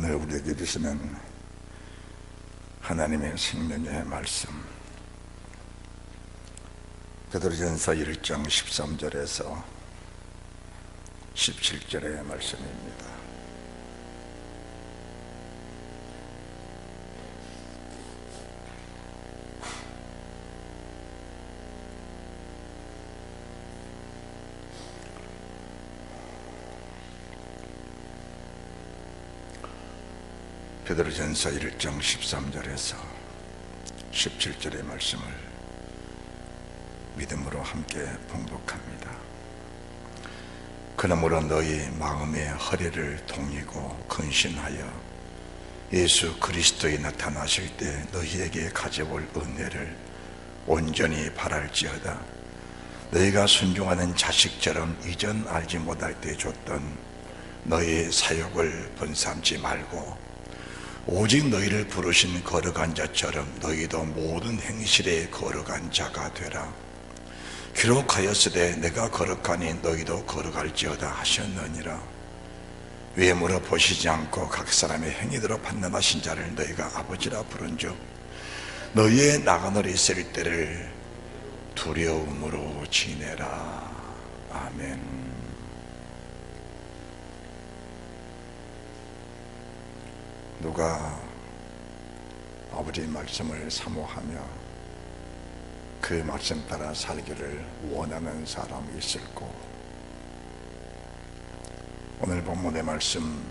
오늘 우리에게 주시는 하나님의 생명의 말씀, 베드로전서 1장 13절에서 17절의 말씀입니다. 베드로전서 1장 13절에서 17절의 말씀을 믿음으로 함께 봉독합니다. 그러므로 너희 마음의 허리를 동이고 근신하여 예수 그리스도에 나타나실 때 너희에게 가져올 은혜를 온전히 바랄지어다. 너희가 순종하는 자식처럼 이전 알지 못할 때 줬던 너희의 사욕을 번삼지 말고 오직 너희를 부르신 거룩한 자처럼 너희도 모든 행실에 거룩한 자가 되라. 기록하였으되 내가 거룩하니 너희도 거룩할지어다 하셨느니라. 외모로 보시지 않고 각 사람의 행위대로 판단하신 자를 너희가 아버지라 부른즉 너희의 나그네로 있을 때를 두려움으로 지내라. 아멘. 누가 아버지의 말씀을 사모하며 그 말씀 따라 살기를 원하는 사람이 있을까? 오늘 본문의 말씀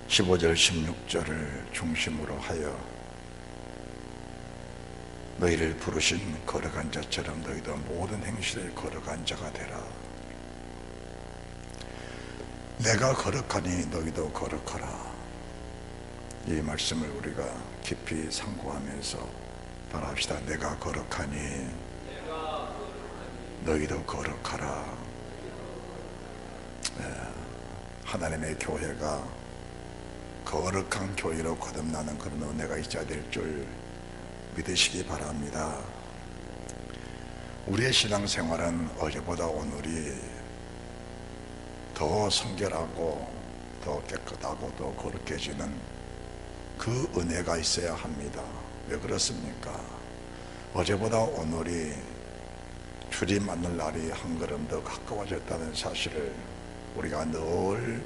15절 16절을 중심으로 하여 너희를 부르신 거룩한 자처럼 너희도 모든 행실에 거룩한 자가 되라. 내가 거룩하니 너희도 거룩하라. 이 말씀을 우리가 깊이 상고하면서 따라합시다. 내가 거룩하니 너희도 거룩하라. 하나님의 교회가 거룩한 교회로 거듭나는 그런 은혜가 있어야 될 줄 믿으시기 바랍니다. 우리의 신앙생활은 어제보다 오늘이 더 성결하고 더 깨끗하고 더 거룩해지는 그 은혜가 있어야 합니다. 왜 그렇습니까? 어제보다 오늘이 주님 만날 날이 한 걸음 더 가까워졌다는 사실을 우리가 늘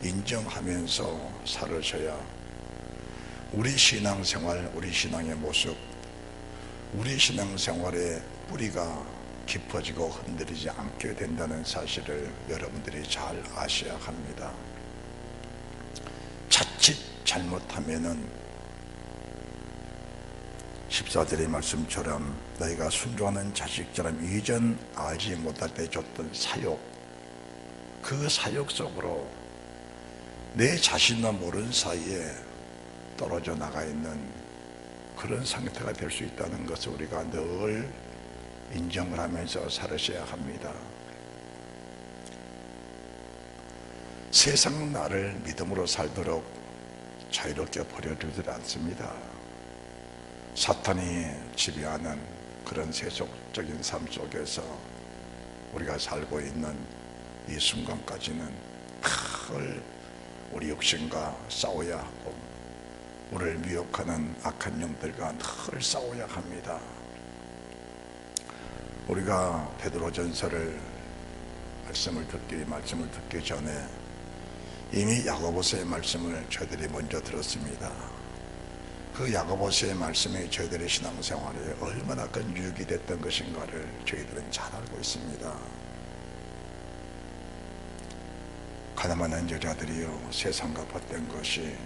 인정하면서 살으셔야 우리 신앙생활, 우리 신앙의 모습, 우리 신앙생활의 뿌리가 깊어지고 흔들리지 않게 된다는 사실을 여러분들이 잘 아셔야 합니다. 자칫 잘못하면은 14절의 말씀처럼 너희가 순종하는 자식처럼 이전 알지 못할 때 줬던 사욕, 그 사욕 속으로 내 자신도 모르는 사이에 떨어져 나가 있는 그런 상태가 될 수 있다는 것을 우리가 늘 인정을 하면서 살으셔야 합니다. 세상 나를 믿음으로 살도록 자유롭게 버려두지 않습니다. 사탄이 지배하는 그런 세속적인 삶 속에서 우리가 살고 있는 이 순간까지는 늘 우리 육신과 싸워야 하고 우리를 미혹하는 악한 영들과 늘 싸워야 합니다. 우리가 베드로전서를 말씀을 듣기 전에 이미 야고보서의 말씀을 저희들이 먼저 들었습니다. 그 야고보서의 말씀이 저희들의 신앙생활에 얼마나 큰 유익이 됐던 것인가를 저희들은 잘 알고 있습니다. 가늠하는 여자들이요 세상과 벗된 것이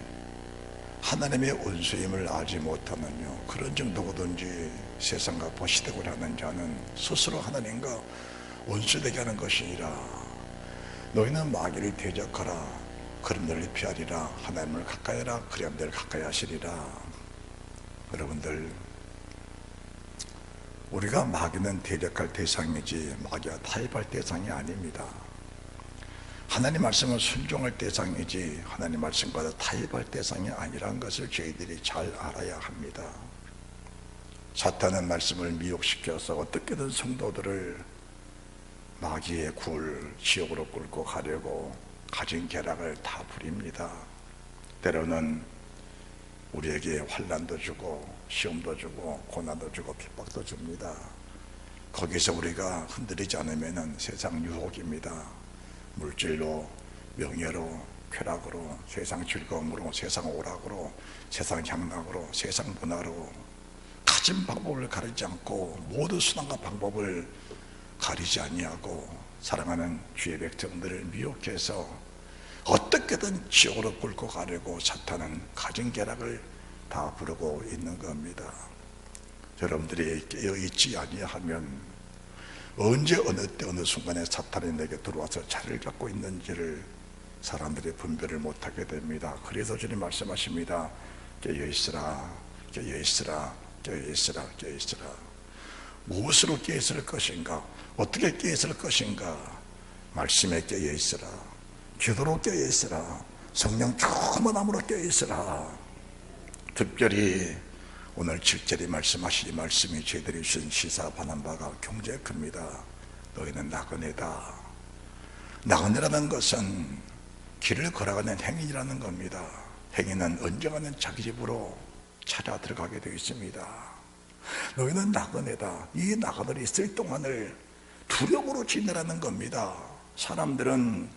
하나님의 원수임을 알지 못하면요 그런 즉 누구든지 세상과 보시되고자 하는 자는 스스로 하나님과 원수되게 하는 것이니라. 너희는 마귀를 대적하라. 그럼 너를 피하리라. 하나님을 가까이 하라. 그리하면 너를 가까이 하시리라. 여러분들, 우리가 마귀는 대적할 대상이지 마귀와 타협할 대상이 아닙니다. 하나님 말씀은 순종할 대상이지 하나님 말씀과 타협할 대상이 아니라는 것을 저희들이 잘 알아야 합니다. 사탄은 말씀을 미혹시켜서 어떻게든 성도들을 마귀의 굴, 지옥으로 끌고 가려고 가진 쾌락을 다 부립니다. 때로는 우리에게 환난도 주고 시험도 주고 고난도 주고 핍박도 줍니다. 거기서 우리가 흔들리지 않으면 세상 유혹입니다. 물질로, 명예로, 쾌락으로, 세상 즐거움으로, 세상 오락으로, 세상 향락으로, 세상 문화로 가진 방법을 가리지 않고 모든 수단과 방법을 가리지 아니하고 사랑하는 주의 백성들을 미혹해서 어떻게든 지옥으로 끌고 가려고 사탄은 가진 쾌락을 다 부르고 있는 겁니다. 여러분들이 깨어있지 아니하면 언제 어느 때 어느 순간에 사탄이 내게 들어와서 자리를 잡고 있는지를 사람들이 분별을 못하게 됩니다. 그래서 주님 말씀하십니다. 깨어있으라, 깨어있으라, 깨어있으라, 깨어있으라. 무엇으로 깨어있을 것인가? 어떻게 깨어있을 것인가? 말씀에 깨어있으라, 기도로 깨어있으라, 성령 충만함으로 깨어있으라. 특별히 오늘 7절에 말씀하신 말씀이 저희들이 주신 시사 반환바가 굉장히 큽니다. 너희는 나그네다. 나그네라는 것은 길을 걸어가는 행인이라는 겁니다. 행인은 언젠가는 자기 집으로 찾아 들어가게 되어 있습니다. 너희는 나그네다. 이 나그네들이 있을 동안을 두려움으로 지내라는 겁니다. 사람들은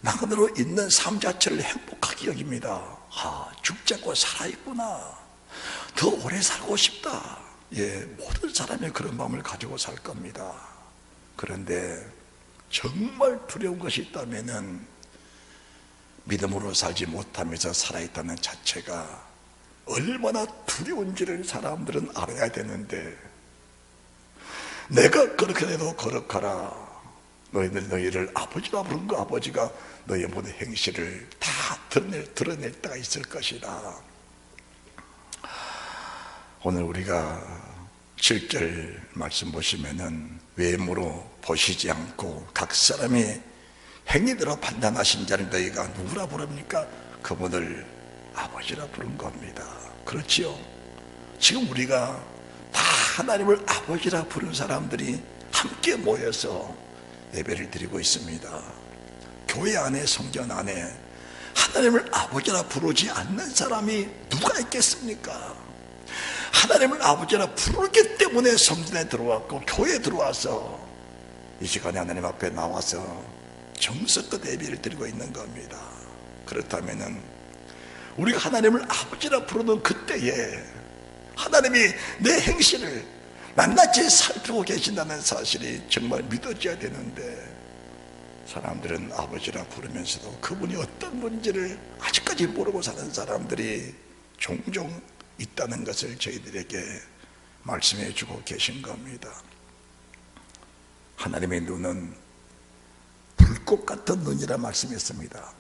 나그네로 있는 삶 자체를 행복하게 여깁니다. 죽지 않고 살아있구나, 더 오래 살고 싶다. 모든 사람이 그런 마음을 가지고 살 겁니다. 그런데 정말 두려운 것이 있다면 믿음으로 살지 못하면서 살아있다는 자체가 얼마나 두려운지를 사람들은 알아야 되는데, 내가 그렇게 해도 거룩하라, 너희를 아버지라 부른 그 아버지가 너희의 모든 행실을 다 드러낼 때가 있을 것이다. 오늘 우리가 7절 말씀 보시면은 외모로 보시지 않고 각 사람이 행위대로 판단하신 자를 너희가 누구라 부릅니까? 그분을 아버지라 부른 겁니다. 그렇지요? 지금 우리가 다 하나님을 아버지라 부른 사람들이 함께 모여서 예배를 드리고 있습니다. 교회 안에, 성전 안에 하나님을 아버지라 부르지 않는 사람이 누가 있겠습니까? 하나님을 아버지라 부르기 때문에 성전에 들어왔고 교회에 들어와서 이 시간에 하나님 앞에 나와서 정성껏 예배를 드리고 있는 겁니다. 그렇다면 우리가 하나님을 아버지라 부르는 그때에 하나님이 내 행실을 낱낱이 살피고 계신다는 사실이 정말 믿어져야 되는데, 사람들은 아버지라 부르면서도 그분이 어떤 분인지를 아직까지 모르고 사는 사람들이 종종 있다는 것을 저희들에게 말씀해 주고 계신 겁니다. 하나님의 눈은 불꽃 같은 눈이라 말씀했습니다.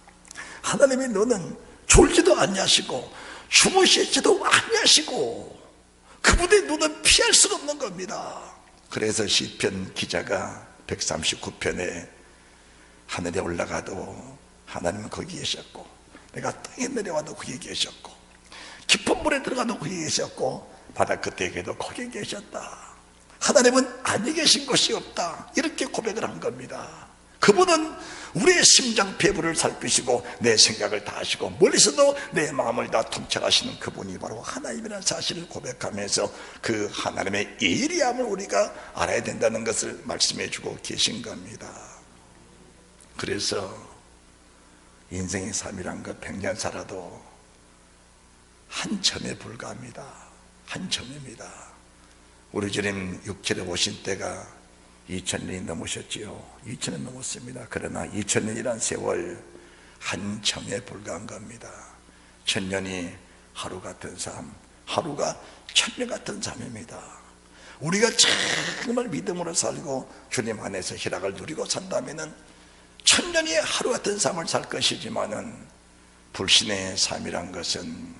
하나님의 눈은 졸지도 아니하시고 주무시지도 아니하시고 그분의 눈은 피할 수가 없는 겁니다. 그래서 시편 기자가 139편에 하늘에 올라가도 하나님은 거기 계셨고, 내가 땅에 내려와도 거기 계셨고, 깊은 물에 들어가도 거기 계셨고, 바다 끝에 계도 거기 계셨다. 하나님은 아니 계신 것이 없다. 이렇게 고백을 한 겁니다. 그분은 우리의 심장 배부를 살피시고 내 생각을 다 아시고 멀리서도 내 마음을 다 통찰하시는 그분이 바로 하나님이라는 사실을 고백하면서 그 하나님의 예리함을 우리가 알아야 된다는 것을 말씀해 주고 계신 겁니다. 그래서 인생의 삶이란 것 100년 살아도 한 점에 불과합니다. 한 점입니다. 우리 주님 6절에 오신 때가 2000년이 넘으셨지요. 2000년 넘었습니다. 그러나 2000년이란 세월 한 점에 불과한 겁니다. 1000년이 하루 같은 삶, 하루가 1000년 같은 삶입니다. 우리가 정말 믿음으로 살고 주님 안에서 희락을 누리고 산다면 1000년이 하루 같은 삶을 살 것이지만은 불신의 삶이란 것은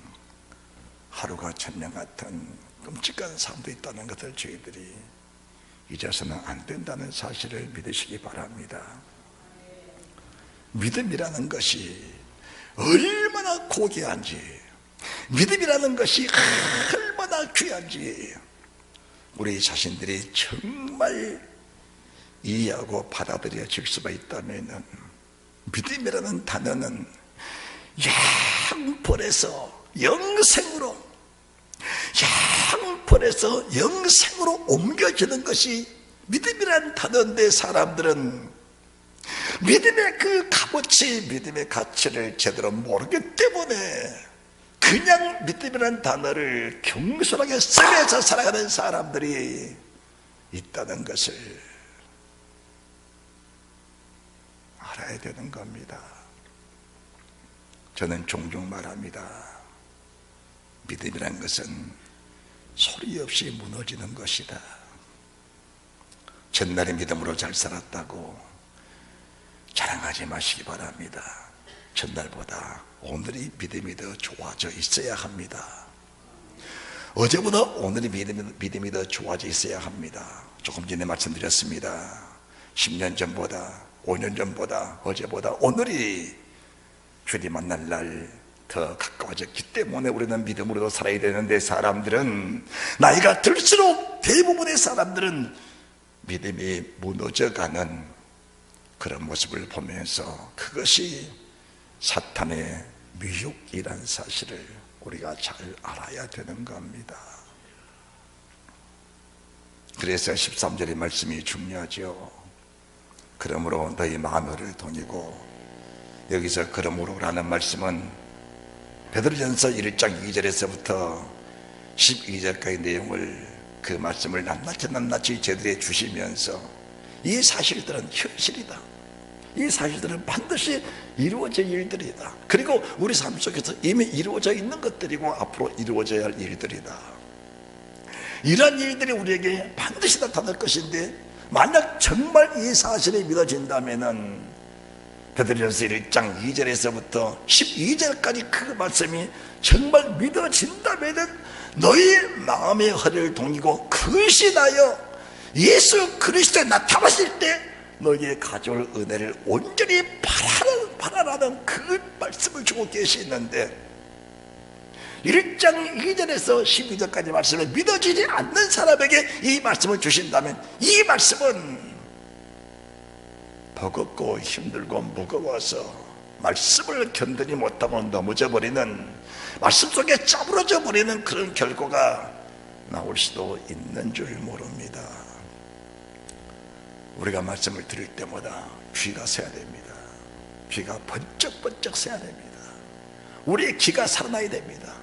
하루가 1000년 같은 끔찍한 삶도 있다는 것을 저희들이 잊어서는 안 된다는 사실을 믿으시기 바랍니다. 믿음이라는 것이 얼마나 고귀한지, 믿음이라는 것이 얼마나 귀한지 우리 자신들이 정말 이해하고 받아들여질 수가 있다면 믿음이라는 단어는 영벌에서 영생으로, 영벌에서 영생으로 옮겨지는 것이 믿음이라는 단어인데, 사람들은 믿음의 그 값어치, 믿음의 가치를 제대로 모르기 때문에 그냥 믿음이라는 단어를 경솔하게 쓰면서 살아가는 사람들이 있다는 것을 알아야 되는 겁니다. 저는 종종 말합니다. 믿음이란 것은 소리 없이 무너지는 것이다. 전날의 믿음으로 잘 살았다고 자랑하지 마시기 바랍니다. 전날보다 오늘이 믿음이 더 좋아져 있어야 합니다. 어제보다 오늘이 믿음이 더 좋아져 있어야 합니다. 조금 전에 말씀드렸습니다. 10년 전보다, 5년 전보다, 어제보다 오늘이 주님 만날 날 더 가까워졌기 때문에 우리는 믿음으로 살아야 되는데, 사람들은 나이가 들수록 대부분의 사람들은 믿음이 무너져가는 그런 모습을 보면서 그것이 사탄의 미혹이란 사실을 우리가 잘 알아야 되는 겁니다. 그래서 13절의 말씀이 중요하죠. 그러므로 너희 마음을 동이고, 여기서 그러므로라는 말씀은 베드로전서 1장 2절에서부터 12절까지 내용을, 그 말씀을 낱낱이 제대로 주시면서 이 사실들은 현실이다, 이 사실들은 반드시 이루어질 일들이다, 그리고 우리 삶 속에서 이미 이루어져 있는 것들이고 앞으로 이루어져야 할 일들이다, 이러한 일들이 우리에게 반드시 나타날 것인데, 만약 정말 이 사실이 믿어진다면은 베드로전서 1장 2절에서부터 12절까지 그 말씀이 정말 믿어진다면은 너희 마음의 허리를 동이고 근신하여 예수 그리스도에 나타나실 때 너희에 가져올 은혜를 온전히 바라라는 그 말씀을 주고 계시는데, 1장 2절에서 12절까지 말씀을 믿어지지 않는 사람에게 이 말씀을 주신다면, 이 말씀은 버겁고 힘들고 무거워서 말씀을 견디지 못하고 넘어져 버리는, 말씀 속에 짜부러져 버리는 그런 결과가 나올 수도 있는 줄 모릅니다. 우리가 말씀을 들을 때마다 귀가 새야 됩니다. 귀가 번쩍번쩍 새야 됩니다. 우리의 귀가 살아나야 됩니다.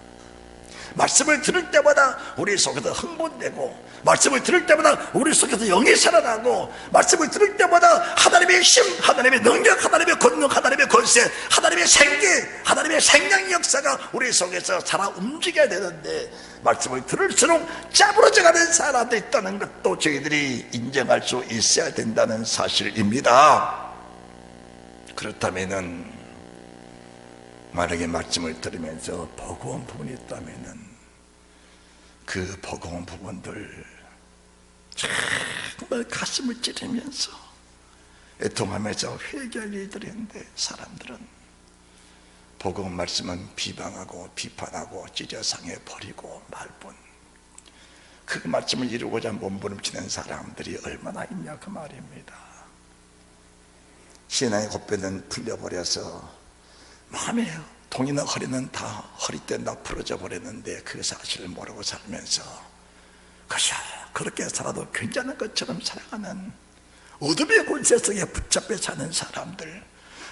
말씀을 들을 때마다 우리 속에서 흥분되고, 말씀을 들을 때마다 우리 속에서 영이 살아나고, 말씀을 들을 때마다 하나님의 힘, 하나님의 능력, 하나님의 권능, 하나님의 권세, 하나님의 생기, 하나님의 생명 역사가 우리 속에서 살아 움직여야 되는데, 말씀을 들을수록 짜부러져가는 사람들이 있다는 것도 저희들이 인정할 수 있어야 된다는 사실입니다. 그렇다면은 만약에 말씀을 들으면서 버거운 부분이 있다면은 그 버거운 부분들 정말 가슴을 찌르면서 애통하면서 회개할 일들인데, 사람들은 버거운 말씀은 비방하고 비판하고 찢어 상해 버리고 말뿐, 그 말씀을 이루고자 몸부림치는 사람들이 얼마나 있냐 그 말입니다. 신앙의 곱배는 풀려버려서 마음에 동이나 허리는 다 허리띠 다 부러져 버렸는데, 그 사실을 모르고 살면서 그렇게 살아도 괜찮은 것처럼 살아가는 어둠의 권세 속에 붙잡혀 사는 사람들,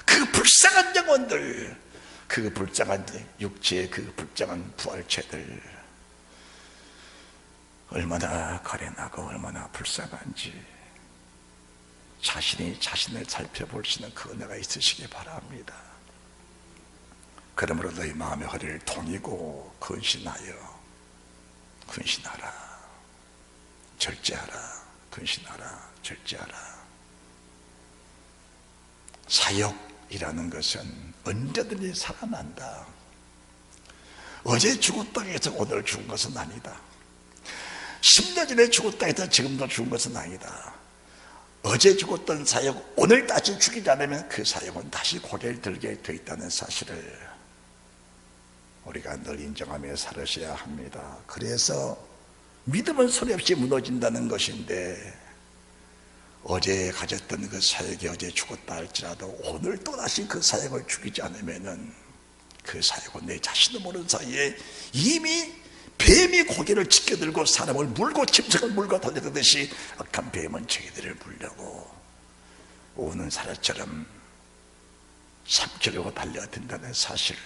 그 불쌍한 영혼들, 그 불쌍한 육체의 그 불쌍한 부활체들, 얼마나 가련하고 얼마나 불쌍한지 자신이 자신을 살펴볼 수 있는 그 은혜가 있으시기 바랍니다. 그러므로 너희 마음의 허리를 동이고 근신하여, 근신하라, 절제하라, 근신하라, 절제하라. 사역이라는 것은 언제든지 살아난다. 어제 죽었다 해서 오늘 죽은 것은 아니다. 10년 전에 죽었다 해서 지금도 죽은 것은 아니다. 어제 죽었던 사역 오늘 다시 죽이지 않으면 그 사역은 다시 고개를 들게 돼 있다는 사실을 우리가 늘 인정하며 살으셔야 합니다. 그래서 믿음은 소리 없이 무너진다는 것인데, 어제 가졌던 그 사역이 어제 죽었다 할지라도 오늘 또다시 그 사역을 죽이지 않으면은 그 사역은 내 자신도 모르는 사이에 이미 뱀이 고개를 치켜들고 사람을 물고 짐승을 물고 달려가듯이 악한 뱀은 저희들을 물려고 우는 사람처럼 삼키려고 달려든다는 사실을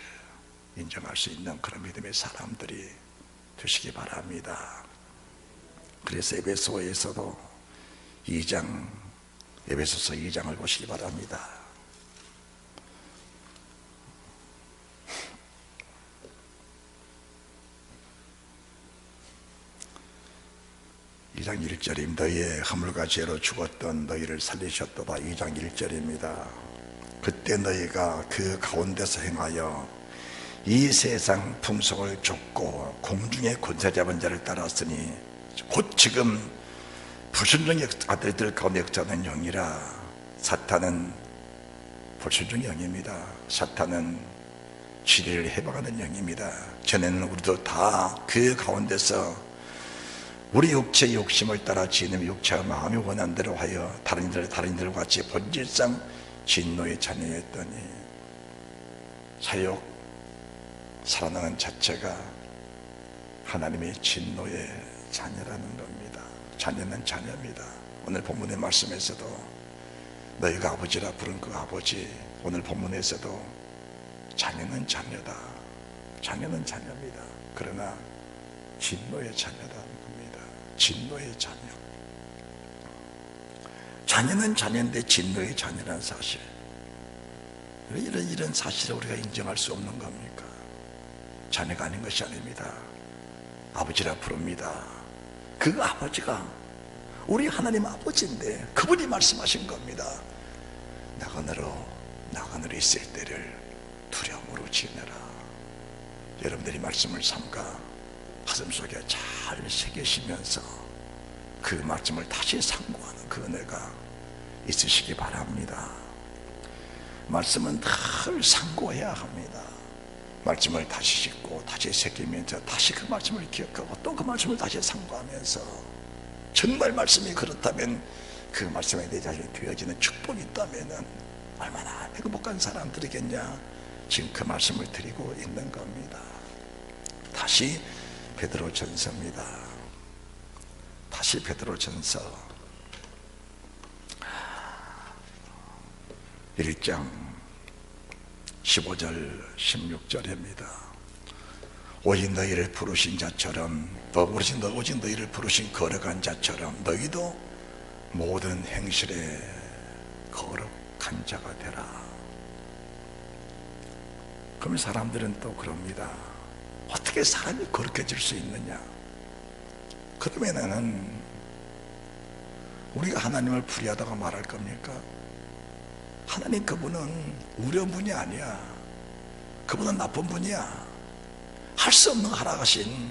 인정할 수 있는 그런 믿음의 사람들이 되시기 바랍니다. 그래서 에베소서에서도 에베소서 2장을 보시기 바랍니다. (2장 1절임) 너희의 허물과 죄로 죽었던 너희를 살리셨도다. 2장 1절입니다. 그때 너희가 그 가운데서 행하여 이 세상 풍속을 쫓고 공중의 권세 잡은 자를 따랐으니 곧 지금 불순종의 아들들 가운데 역사하는 영이라. 사탄은 불순종의 영입니다. 사탄은 진리를 해방하는 영입니다. 전에는 우리도 다 그 가운데서 우리 육체의 욕심을 따라 지는 육체와 마음이 원한 대로 하여 다른 이들과 같이 본질상 진노의 자녀였더니 사욕 살아나는 자체가 하나님의 진노의 자녀라는 겁니다. 자녀는 자녀입니다. 오늘 본문의 말씀에서도 너희가 아버지라 부른 그 아버지, 오늘 본문에서도 자녀는 자녀다. 자녀는 자녀입니다. 그러나 진노의 자녀라는 겁니다. 진노의 자녀. 자녀는 자녀인데 진노의 자녀라는 사실. 이런 사실을 우리가 인정할 수 없는 겁니까? 자녀가 아닌 것이 아닙니다. 아버지라 부릅니다. 그 아버지가 우리 하나님 아버지인데 그분이 말씀하신 겁니다. 나그네로 있을 때를 두려움으로 지내라. 여러분들이 말씀을 삼가 가슴속에 잘 새기시면서 그 말씀을 다시 상고하는 그 은혜가 있으시기 바랍니다. 말씀은 늘 상고해야 합니다. 말씀을 다시 읽고 다시 새기면서 다시 그 말씀을 기억하고 또 그 말씀을 다시 상고하면서 정말 말씀이 그렇다면 그 말씀에 내 자신이 되어지는 축복이 있다면 얼마나 행복한 사람들이겠냐. 지금 그 말씀을 드리고 있는 겁니다. 다시 베드로전서입니다. 다시 베드로전서 1장 15절 16절입니다. 오직 너희를 부르신 자처럼 오직 너희를 부르신 거룩한 자처럼 너희도 모든 행실에 거룩한 자가 되라. 그러면 사람들은 또 그럽니다. 어떻게 사람이 거룩해질 수 있느냐? 그러면은 우리가 하나님을 불의하다고 말할 겁니까? 하나님 그분은 우려운 분이 아니야. 그분은 나쁜 분이야. 할 수 없는 거 하락하신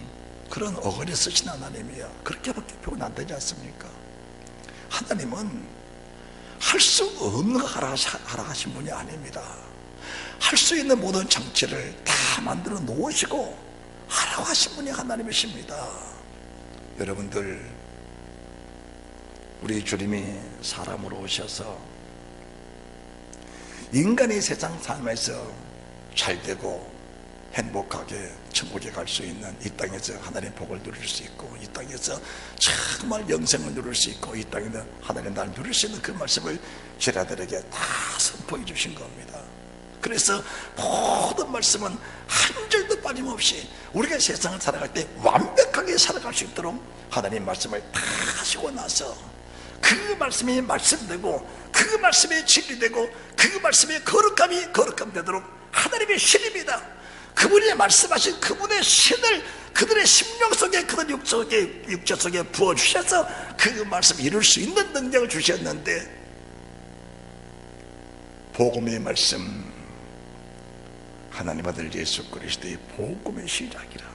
그런 어거리 쓰신 하나님이야. 그렇게밖에 표현 안 되지 않습니까? 하나님은 할 수 없는 거 하락하신 분이 아닙니다. 할 수 있는 모든 장치를 다 만들어 놓으시고 하라고 하신 분이 하나님이십니다. 여러분들, 우리 주님이 사람으로 오셔서 인간이 세상 삶에서 잘되고 행복하게 천국에 갈 수 있는, 이 땅에서 하나님의 복을 누릴 수 있고 이 땅에서 정말 영생을 누릴 수 있고 이 땅에서 하나님의 나를 누릴 수 있는 그 말씀을 제자들에게 다 선포해 주신 겁니다. 그래서 모든 말씀은 한 줄도 빠짐없이 우리가 세상을 살아갈 때 완벽하게 살아갈 수 있도록 하나님 말씀을 다 하시고 나서 그 말씀이 말씀되고 그 말씀이 진리되고 그 말씀이 거룩함 되도록 하나님의 신입니다. 그분이 말씀하신 그분의 신을 그들의 심령 속에, 그들 육체 속에 부어주셔서 그 말씀을 이룰 수 있는 능력을 주셨는데, 복음의 말씀, 하나님 아들 예수 그리스도의 복음의 시작이라.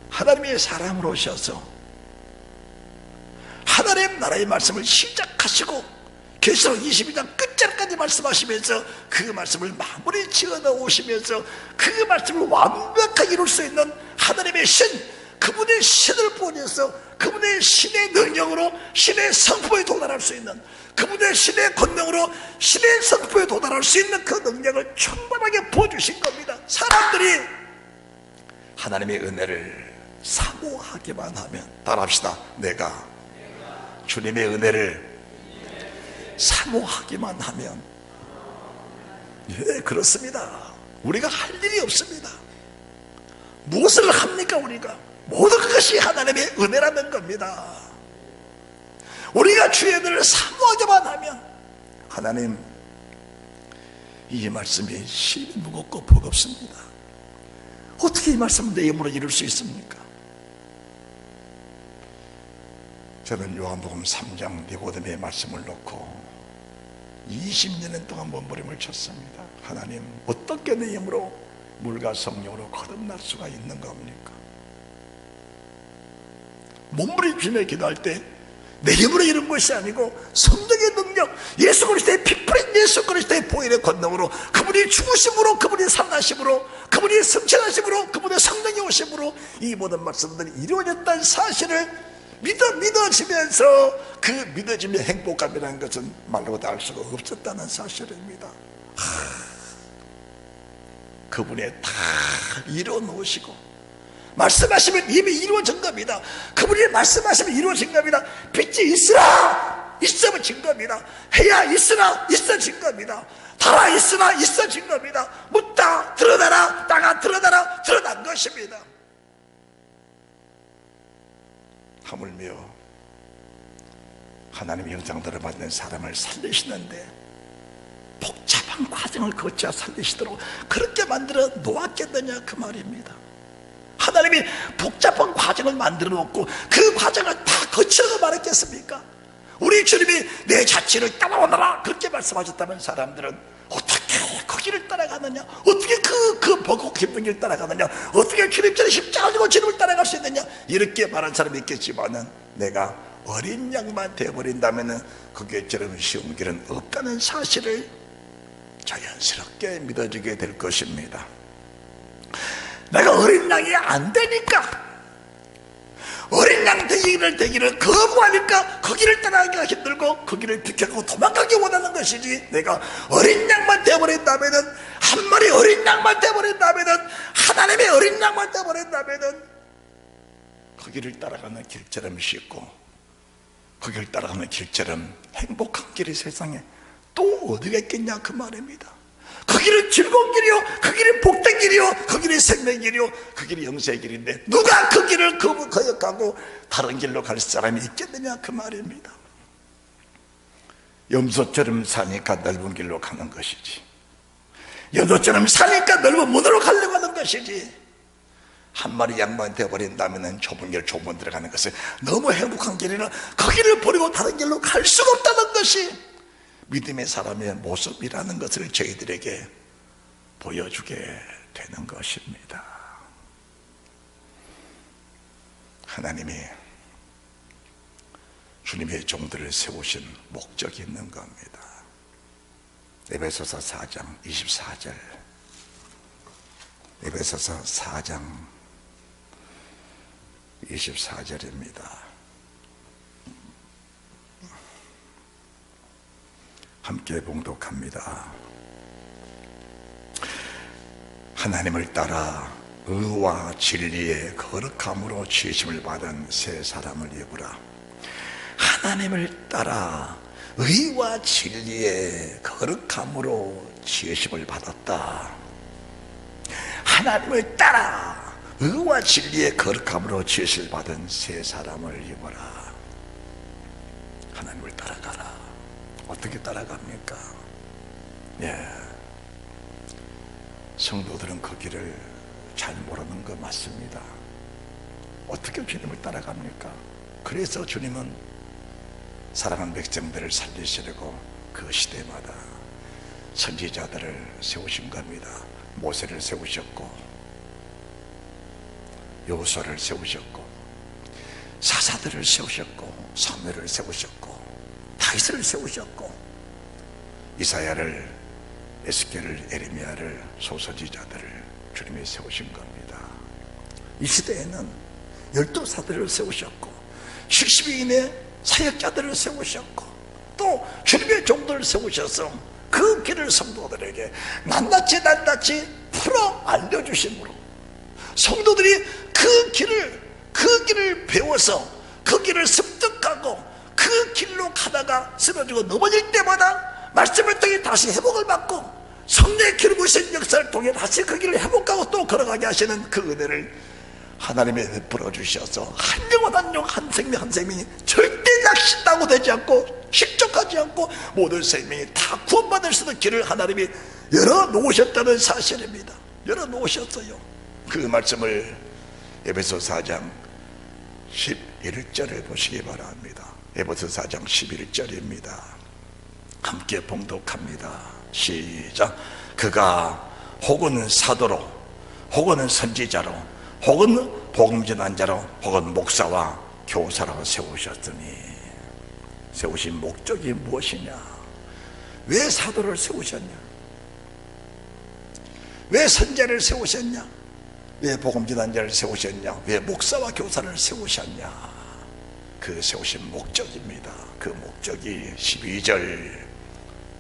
하나님의 사람으로 오셔서 하나님 나라의 말씀을 시작하시고 계시록 22장 끝자락까지 말씀하시면서 그 말씀을 마무리 지어 넣으시면서 그 말씀을 완벽하게 이룰 수 있는 하나님의 신, 그분의 신을 보내서 그분의 신의 능력으로 신의 성품에 도달할 수 있는 그분의 신의 권능으로 신의 선포에 도달할 수 있는 그 능력을 충분하게 부어주신 겁니다. 사람들이 하나님의 은혜를 사모하기만 하면, 따라합시다. 내가 주님의 은혜를 사모하기만 하면, 예, 그렇습니다. 우리가 할 일이 없습니다. 무엇을 합니까? 우리가 모든 것이 하나님의 은혜라는 겁니다. 우리가 주의 은혜를 사모하기만 하면, 하나님, 이 말씀이 심히 무겁고 버겁습니다. 어떻게 이 말씀을 내 힘으로 이룰 수 있습니까? 저는 요한복음 3장 니고데모의 말씀을 놓고 20년 동안 몸부림을 쳤습니다. 하나님, 어떻게 내 힘으로 물과 성령으로 거듭날 수가 있는 겁니까? 몸부림치며 기도할 때 내 힘으로 이룬 것이 아니고 성령의 능력, 예수 그리스도의 피 뿌린 예수 그리스도의 보혈의 권능으로, 그분이 죽으심으로, 그분이 살아나심으로, 그분이 승천하심으로, 그분의 성령이 오심으로 이 모든 말씀들이 이루어졌다는 사실을 믿어지면서 그 믿어짐의 행복감이라는 것은 말로 다 알 수가 없었다는 사실입니다. 그분이 다 이뤄놓으시고 말씀하시면 이미 이루어진 겁니다. 그분이 말씀하시면 이루어진 겁니다. 빛이 있으라 있어진 겁니다. 해야 있으나 있어진 겁니다. 달아 있으나 있어진 겁니다. 묻다 드러나라 땅아 드러나라 드러난 것입니다. 하물며 하나님의 형상대로 만든 사람을 살리시는데 복잡한 과정을 거쳐 살리시도록 그렇게 만들어 놓았겠느냐 그 말입니다. 하나님이 복잡한 과정을 만들어 놓고 그 과정을 다 거쳐서 말했겠습니까? 우리 주님이 내 자취를 따라오너라 그렇게 말씀하셨다면 사람들은 어떻게 그 길을 따라가느냐, 어떻게 그 버거 깊은 길을 따라가느냐, 어떻게 주님처럼 십자가 지고 주님을 따라갈 수 있느냐, 이렇게 말한 사람이 있겠지만은 내가 어린 양만 되어버린다면은 그게처럼 쉬운 길은 없다는 사실을 자연스럽게 믿어지게 될 것입니다. 내가 어린 양이 안 되니까, 어린 양 되기를 거부하니까 그 길을 따라가기가 힘들고 그 길을 비켜가고 도망가기 원하는 것이지, 내가 어린 양만 되어버린다면은, 한 마리 어린 양만 되어버린다면은, 하나님의 어린 양만 되어버린다면은 그 길을 따라가는 길처럼 쉽고 그 길을 따라가는 길처럼 행복한 길이 세상에 또 어디가 있겠냐 그 말입니다. 그 길은 즐거운 길이요, 그 길은 복된 길이요, 그 길이 생명의 길이요, 그 길이 영생의 길인데 누가 그 길을 거역하고 다른 길로 갈 사람이 있겠느냐 그 말입니다. 염소처럼 사니까 넓은 길로 가는 것이지, 염소처럼 사니까 넓은 문으로 가려고 하는 것이지, 한 마리 양만 되어버린다면 좁은 길 좁은 들어가는 것은 너무 행복한 길이라 그 길을 버리고 다른 길로 갈 수가 없다는 것이 믿음의 사람의 모습이라는 것을 저희들에게 보여주게 되는 것입니다. 하나님이 주님의 종들을 세우신 목적이 있는 겁니다. 에베소서 4장 24절, 에베소서 4장 24절입니다. 함께 봉독합니다. 하나님을 따라 의와 진리의 거룩함으로 지으심을 받은 새 사람을 입으라. 하나님을 따라 의와 진리의 거룩함으로 지으심을 받았다. 하나님을 따라 의와 진리의 거룩함으로 지으심을 받은 새 사람을 입어라. 하나님을 따라가라. 어떻게 따라갑니까? 예, 성도들은 그 길을 잘 모르는 거 맞습니다. 어떻게 주님을 따라갑니까? 그래서 주님은 사랑하는 백성들을 살리시려고 그 시대마다 선지자들을 세우신 겁니다. 모세를 세우셨고 여호수아를 세우셨고 사사들을 세우셨고 사무엘을 세우셨고 다윗을 세우셨고 이사야를, 에스겔을, 에레미야를, 소서지자들을 주님이 세우신 겁니다. 이 시대에는 12사들을 세우셨고 70인의 사역자들을 세우셨고 또 주님의 종들을 세우셔서 그 길을 성도들에게 낱낱이 풀어 알려주심으로 성도들이 그 길을 배워서 그 길을 습득하고 그 길로 가다가 쓰러지고 넘어질 때마다 말씀을 통해 다시 회복을 받고 성령의 기름 부으신 역사를 통해 다시 그 길을 회복하고 또 걸어가게 하시는 그 은혜를 하나님이 베풀어 주셔서 한 영혼 한 영혼, 한 생명 한 생명이 절대 낚시다고 되지 않고 실족하지 않고 모든 생명이 다 구원받을 수 있는 길을 하나님이 열어놓으셨다는 사실입니다. 열어놓으셨어요. 그 말씀을 에베소 4장 11절을 보시기 바랍니다. 에베소 4장 11절입니다. 함께 봉독합니다. 시작. 그가 혹은 사도로 혹은 선지자로 혹은 복음 전한 자로 혹은 목사와 교사로 세우셨으니 세우신 목적이 무엇이냐? 왜 사도를 세우셨냐? 왜 선지자를 세우셨냐? 왜 복음 전한 자를 세우셨냐? 왜 목사와 교사를 세우셨냐? 그 세우신 목적입니다. 그 목적이 12절.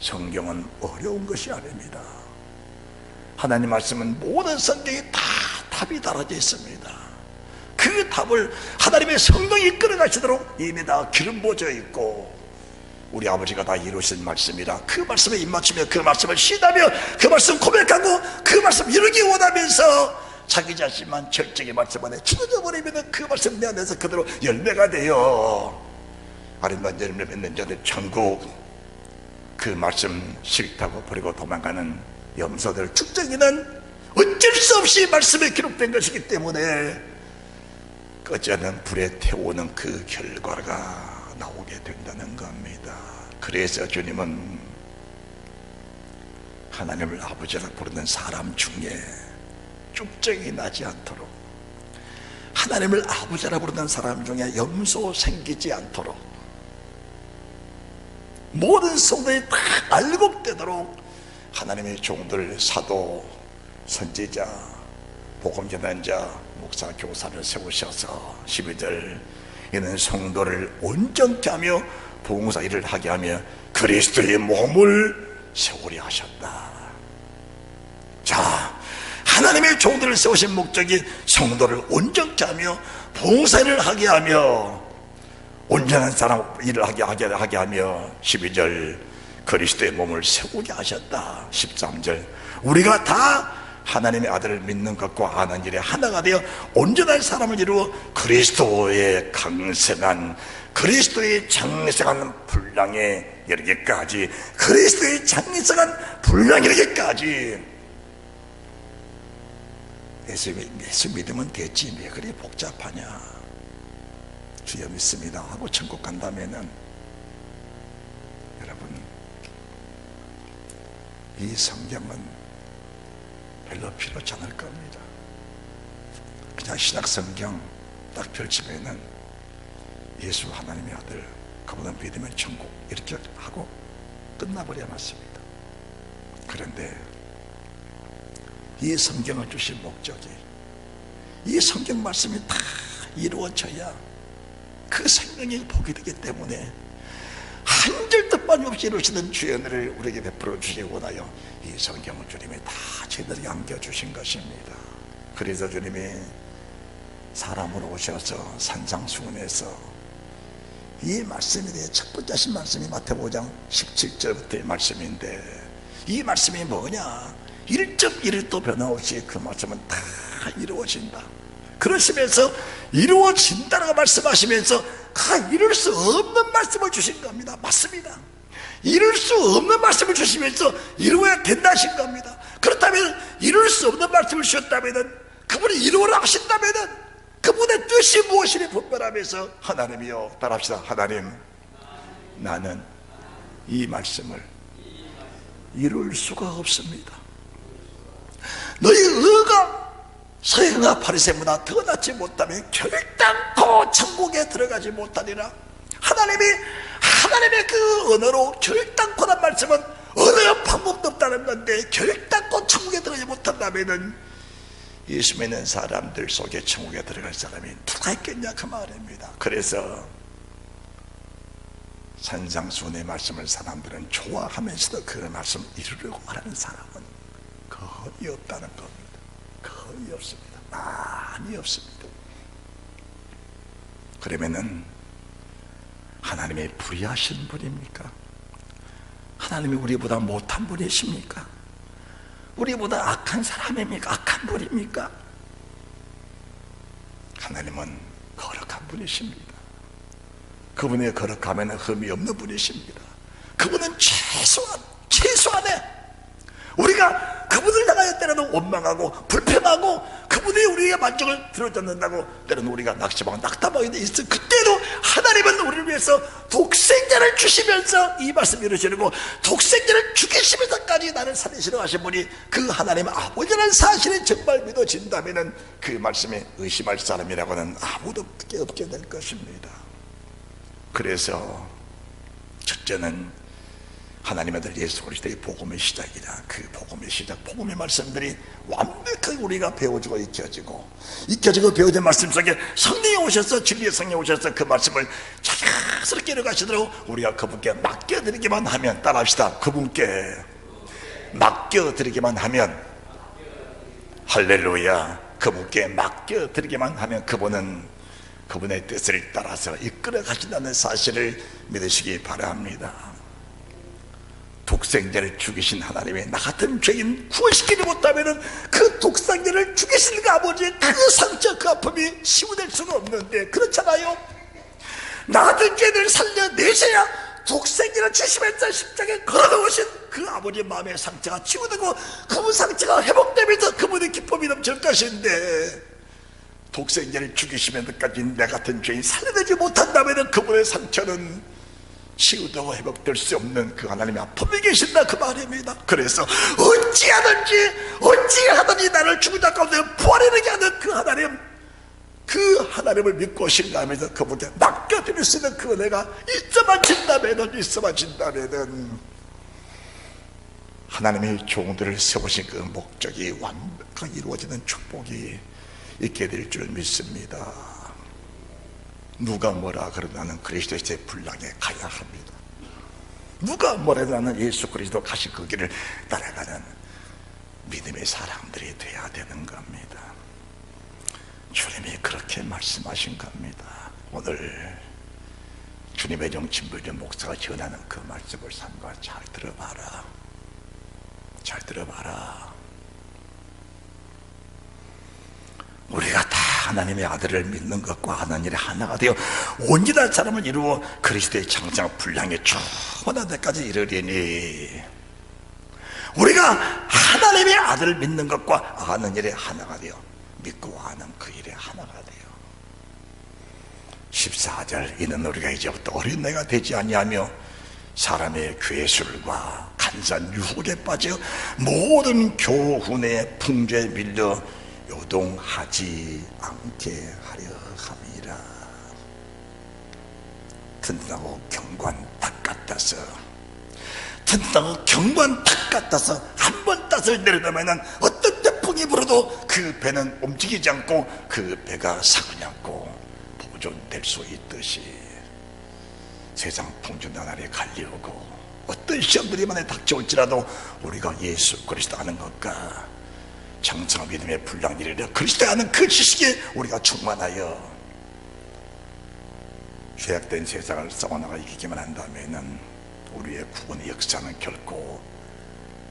성경은 어려운 것이 아닙니다. 하나님 말씀은 모든 성경이 다 답이 달아져 있습니다. 그 답을 하나님의 성령이 이끌어가시도록 이미 다 기름 부어져 있고 우리 아버지가 다 이루신 말씀이라 그 말씀에 입맞추며 그 말씀을 신하며 그 말씀 고백하고 그 말씀 이루기 원하면서 자기 자신만 절정의 말씀 안에 치워져 버리면 그 말씀 내 안에서 그대로 열매가 되어 아름다운 열매 맺는 자들 천국 그 말씀 싫다고 버리고 도망가는 염소들 축적이는 어쩔 수 없이 말씀에 기록된 것이기 때문에 꺼지 않는 불에 태우는 그 결과가 나오게 된다는 겁니다. 그래서 주님은 하나님을 아버지라 부르는 사람 중에 쭉정이 나지 않도록 하나님을 아버지라 부르는 사람 중에 염소 생기지 않도록 모든 성도들이 다 알곡되도록 하나님의 종들 사도, 선지자, 복음 전환자, 목사, 교사를 세우셔서 12절 이는 성도를 온전케 하며 봉사 일을 하게 하며 그리스도의 몸을 세우려 하셨다. 자, 하나님의 종들을 세우신 목적이 성도를 온전케 하며 봉사 일을 하게 하며 온전한 사람 일을 하게 하며 12절 그리스도의 몸을 세우게 하셨다. 13절 우리가 다 하나님의 아들을 믿는 것과 아는 일에 하나가 되어 온전한 사람을 이루어 그리스도의 강성한 그리스도의 장성한 분량에 이르기까지 그리스도의 장성한 분량에 이르기까지 예수 믿으면 됐지 왜 그리 복잡하냐? 주여 믿습니다 하고 천국 간다면은 여러분 이 성경은 별로 필요치 않을 겁니다. 그냥 신약 성경 딱 펼치면은 예수 하나님의 아들 그분은 믿으면 천국 이렇게 하고 끝나버려 놨습니다. 그런데 이 성경을 주신 목적이 이 성경 말씀이 다 이루어져야 그 생명이 복이 되기 때문에 한 절도 빠짐없이 이루시는 주의 은혜를 우리에게 베풀어 주시기 원하여 이 성경을 주님이 다 저희들에게 안겨주신 것입니다. 그래서 주님이 사람으로 오셔서 산상수훈에서 이 말씀에 대해 첫 번째 하신 말씀이 마태복음 5장 17절부터의 말씀인데 이 말씀이 뭐냐? 1.1도 변함없이 그 말씀은 다 이루어진다. 그러시면서 이루어진다라고 말씀하시면서 이룰 수 없는 말씀을 주신 겁니다. 맞습니다. 이룰 수 없는 말씀을 주시면서 이루어야 된다 하신 겁니다. 그렇다면 이룰 수 없는 말씀을 주셨다면 그분이 이루어라 하신다면 그분의 뜻이 무엇이니 분별하면서 하나님이여 따라합시다. 하나님 나는 이 말씀을 이룰 수가 없습니다. 너희 의가 서양과 바리새인보다 더 낫지 못하면 결단코 천국에 들어가지 못하리라. 하나님의 그 언어로 결단코란 말씀은 어느 방법도 없다는 건데 결단코 천국에 들어가지 못한다면은 예수 믿는 사람들 속에 천국에 들어갈 사람이 누가 있겠냐 그 말입니다. 그래서 산상수훈의 말씀을 사람들은 좋아하면서도 그 말씀을 이루려고 하는 사람은 거의 없다는 겁니다. 거의 없습니다. 많이 없습니다. 그러면은 하나님이 불의하신 분입니까? 하나님이 우리보다 못한 분이십니까? 우리보다 악한 사람입니까? 악한 분입니까? 하나님은 거룩한 분이십니다. 그분의 거룩함에는 흠이 없는 분이십니다. 그분은 최소한의 우리가 그분을 향하여 때로는 원망하고 불평하고 그분이 우리의 만족을 들어줬는다고 때로는 우리가 낙심하고 낙담하게 돼 있어. 그때도 하나님은 우리를 위해서 독생자를 주시면서 이 말씀을 이루시고 독생자를 죽이시면서까지 나를 살리시려 하신 분이 그 하나님 아버지라는 사실이 정말 믿어진다면 그 말씀에 의심할 사람이라고는 아무도 없게 될 것입니다. 그래서 첫째는 하나님의 아들 예수 그리스도의 복음의 시작이다. 그 복음의 시작, 복음의 말씀들이 완벽하게 우리가 배워지고 익혀지고 배워진 말씀 속에 성령이 오셔서, 진리의 성령이 오셔서 그 말씀을 자연스럽게 이뤄가시도록 우리가 그분께 맡겨드리기만 하면, 따라합시다. 그분께 맡겨드리기만 하면, 할렐루야, 그분께 맡겨드리기만 하면 그분의 뜻을 따라서 이끌어 가신다는 사실을 믿으시기 바랍니다. 독생자를 죽이신 하나님이 나 같은 죄인 구원시키지 못하면 그 독생자를 죽이신 그 아버지의 그 상처, 그 아픔이 치유될 수가 없는데, 그렇잖아요. 나 같은 죄인을 살려내셔야 독생자를 주시면서 십자가에 걸어놓으신 그 아버지의 마음의 상처가 치유되고 그분 상처가 회복되면서 그분의 기쁨이 넘칠 것인데, 독생자를 죽이시면서까지 내 같은 죄인 살려내지 못한다면 그분의 상처는 치유되고 회복될 수 없는 그 하나님의 아픔이 계신다, 그 말입니다. 그래서 어찌하든지 나를 죽은 자 가운데 부활하게 하는 그 하나님을 믿고 신뢰하면서 그분께 맡겨드릴 수 있는 그 은혜가 있어만 진다면은 하나님의 종들을 세우신 그 목적이 완벽하게 이루어지는 축복이 있게 될 줄 믿습니다. 누가 뭐라 그러든 나는 그리스도의 분량에 가야 합니다. 누가 뭐라 나는 예수 그리스도 가신 그 길을 따라가는 믿음의 사람들이 돼야 되는 겁니다. 주님이 그렇게 말씀하신 겁니다. 오늘 주님의 종 진불전 목사가 전하는 그 말씀을 삼가 잘 들어봐라. 잘 들어봐라. 우리가 다 하나님의 아들을 믿는 것과 하는 일이 하나가 되어 온전한 사람을 이루어 그리스도의 장장 분량에 충만한 데까지 이르리니, 우리가 하나님의 아들을 믿는 것과 아는 일에 하나가 되어 믿고 아는 그 일에 하나가 되어 14절 이는 우리가 이제부터 어린애가 되지 아니하며 사람의 괴술과 간사한 유혹에 빠져 모든 교훈의 풍조에 밀려 요동하지 않게 하려 함이라. 든든하고 견고한 닭 같아서, 든든하고 견고한 닭 같아서 한 번 땄을 내려놓으면 어떤 태풍이 불어도 그 배는 움직이지 않고 그 배가 상하지 않고 보존될 수 있듯이 세상 풍조나날에 갈려오고 어떤 시험들이 만에 닥쳐올지라도 우리가 예수 그리스도 아는 것과 장성한 믿음의 분량 이르려 그리스도 아는 그 지식에 우리가 충만하여 죄악된 세상을 싸워나가 이기기만 한다면 우리의 구원의 역사는 결코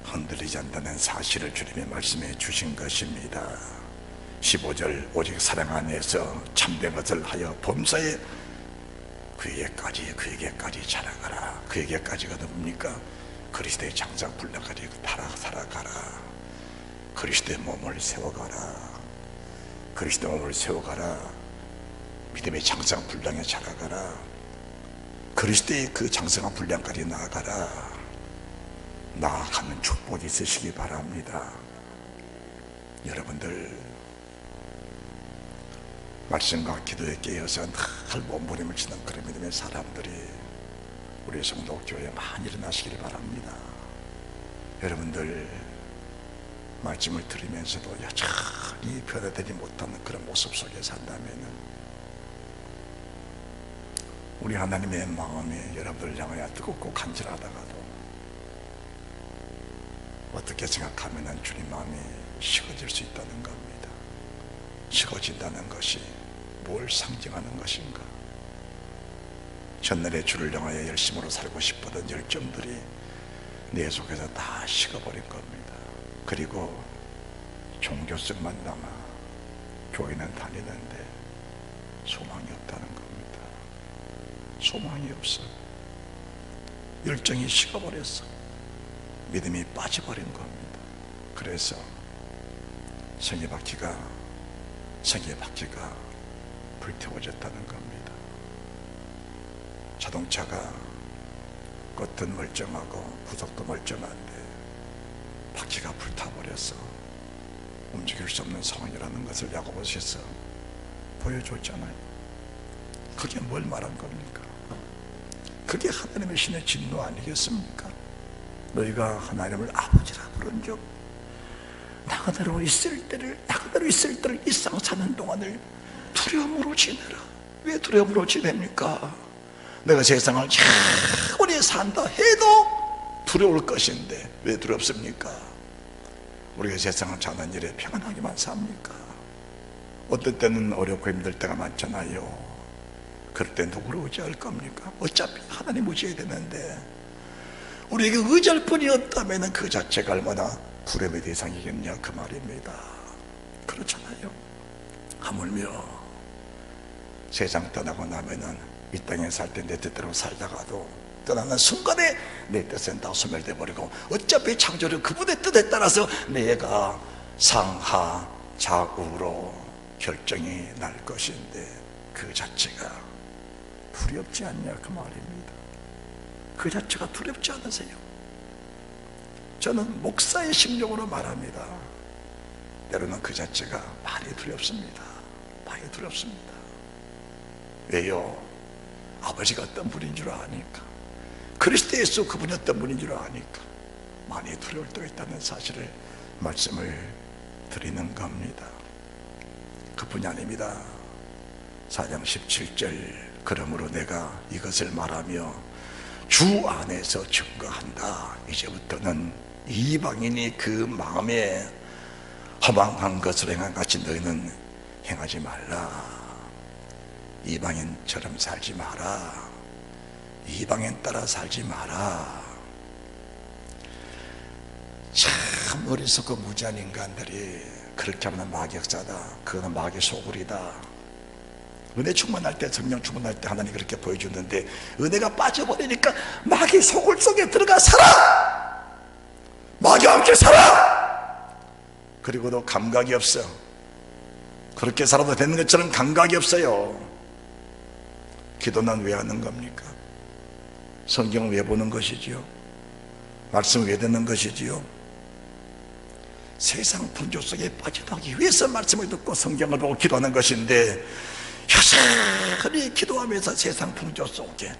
흔들리지 않는다는 사실을 주님의 말씀해 주신 것입니다. 15절 오직 사랑 안에서 참된 것을 하여 범사에 그에게까지 자라가라. 그에게까지가 뭡니까? 그리스도의 장성 분량까지 살아가라. 그리스도의 몸을 세워가라. 그리스도의 몸을 세워가라. 믿음의 장성 분량에 자라가라. 그리스도의 그 장성한 분량까지 나아가라. 나아가는 축복이 있으시기 바랍니다. 여러분들 말씀과 기도에 깨어서 늘 몸부림을 치는 그런 믿음의 사람들이 우리 성도교회에 많이 일어나시길 바랍니다. 여러분들 말씀을 들으면서도 여전히 변화되지 못하는 그런 모습 속에 산다면 우리 하나님의 마음이 여러분을 향하여 뜨겁고 간절하다가도 어떻게 생각하면 주님 마음이 식어질 수 있다는 겁니다. 식어진다는 것이 뭘 상징하는 것인가? 전날에 주를 향하여 열심으로 살고 싶었던 열정들이 내 속에서 다 식어버린 겁니다. 그리고 종교성만 남아 교회는 다니는데 소망이 없다는 겁니다. 소망이 없어. 열정이 식어버렸어. 믿음이 빠져버린 겁니다. 그래서 성경바퀴가 불태워졌다는 겁니다. 자동차가 겉은 멀쩡하고 부속도 멀쩡한데 바퀴가 불타버려서 움직일 수 없는 상황이라는 것을 야고보서에서 보여줬잖아요. 그게 뭘 말한 겁니까? 그게 하나님의 신의 진노 아니겠습니까? 너희가 하나님을 아버지라 부른즉 나 그대로 있을 때를 일상 사는 동안을 두려움으로 지내라. 왜 두려움으로 지냅니까? 내가 세상을 오래 산다 해도 두려울 것인데 왜 두렵습니까? 우리가 세상을 사는 일에 평안하게만 삽니까? 어떤 때는 어렵고 힘들 때가 많잖아요. 그럴 때 누구를 의지할 겁니까? 어차피 하나님 의지해야 되는데 우리에게 의지할 뿐이 없다면 그 자체가 얼마나 두려움의 대상이겠냐 그 말입니다. 그렇잖아요. 하물며 세상 떠나고 나면은 이 땅에 살 때 내 뜻대로 살다가도 떠나는 순간에 내 뜻은 다 소멸돼 버리고 어차피 창조주 그분의 뜻에 따라서 내가 상하 좌우로 결정이 날 것인데 그 자체가 두렵지 않냐 그 말입니다. 그 자체가 두렵지 않으세요? 저는 목사의 심정으로 말합니다. 때로는 그 자체가 많이 두렵습니다. 많이 두렵습니다. 왜요? 아버지가 어떤 분인 줄 아니까, 그리스도 예수 그분이 어떤 분인 줄 아니까 많이 두려울 때가 있다는 사실을 말씀을 드리는 겁니다. 그뿐이 아닙니다. 4장 17절 그러므로 내가 이것을 말하며 주 안에서 증거한다. 이제부터는 이방인이 그 마음에 허망한 것을 행한 같이 너희는 행하지 말라. 이방인처럼 살지 마라. 이방인 따라 살지 마라. 참 어리석고 무지한 인간들이 그렇게 하면 마귀 역사다, 그거는 마귀 소굴이다. 은혜 충만할 때, 성령 충만할 때 하나님이 그렇게 보여주는데 은혜가 빠져버리니까 마귀 소굴 속에 들어가 살아. 마귀와 함께 살아. 그리고도 감각이 없어. 그렇게 살아도 되는 것처럼 감각이 없어요. 기도는 왜 하는 겁니까? 성경을 왜 보는 것이지요? 말씀을 왜 듣는 것이지요? 세상 풍조 속에 빠져나오기 위해서 말씀을 듣고 성경을 보고 기도하는 것인데 여전히 기도하면서 세상 풍조 속에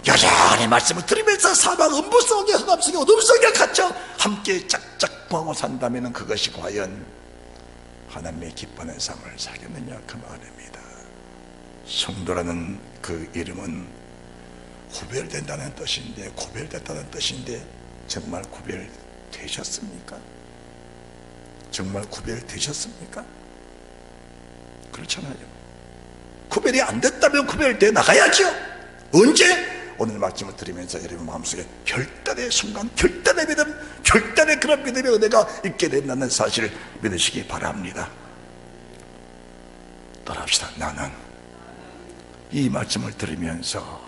여전히 말씀을 들으면서 사방 음부 속에 흑암 속에 어둠 속에 갇혀 함께 짝짝 보고 산다면 그것이 과연 하나님의 기뻐하는 삶을 살겠느냐 그 말입니다. 성도라는 그 이름은 구별된다는 뜻인데, 구별됐다는 뜻인데 정말 구별되셨습니까? 정말 구별되셨습니까? 그렇잖아요. 구별이 안 됐다면 구별돼 나가야죠. 언제? 오늘 말씀을 들으면서 여러분 마음속에 결단의 순간, 결단의 믿음, 결단의 그런 믿음의 은혜가 있게 된다는 사실을 믿으시기 바랍니다. 따라합시다. 나는 이 말씀을 들으면서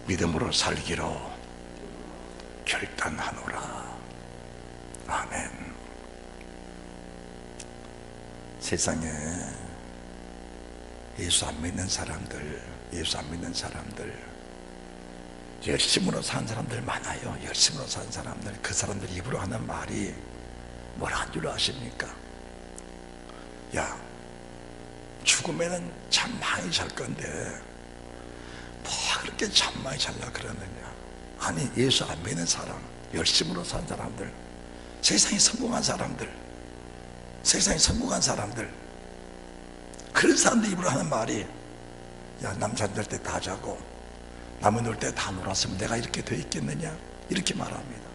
믿음으로 살기로 결단하노라. 아멘. 세상에 예수 안 믿는 사람들, 예수 안 믿는 사람들, 열심으로 산 사람들 많아요. 열심으로 산 사람들. 그 사람들 입으로 하는 말이 뭐라는 줄 아십니까? 야, 죽으면은 참 많이 살 건데 뭐 그렇게 참 많이 살라 그러느냐. 아니, 예수 안 믿는 사람, 열심으로 산 사람들, 세상에 성공한 사람들, 세상에 성공한 사람들, 그런 사람들 입으로 하는 말이 야, 남자 잘 때 다 자고 남은 놀 때 다 놀았으면 내가 이렇게 돼 있겠느냐, 이렇게 말합니다.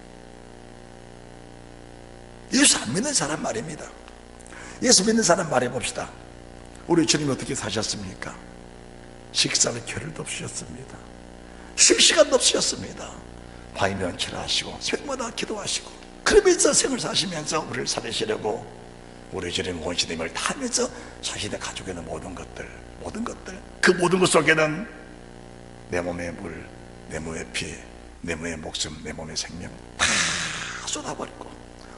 예수 안 믿는 사람 말입니다. 예수 믿는 사람 말해봅시다. 우리 주님 어떻게 사셨습니까? 식사를 겨를도 없으셨습니다. 쉴 시간도 없으셨습니다. 밤이면 기도하시고 새벽마다 기도하시고 그러면서 생을 사시면서 우리를 살리시려고 우리 주님 원시됨을 타면서 자신의 가족에 있는 모든 것들 그 모든 것 속에는 내 몸의 물, 내 몸의 피, 내 몸의 목숨, 내 몸의 생명 다 쏟아버리고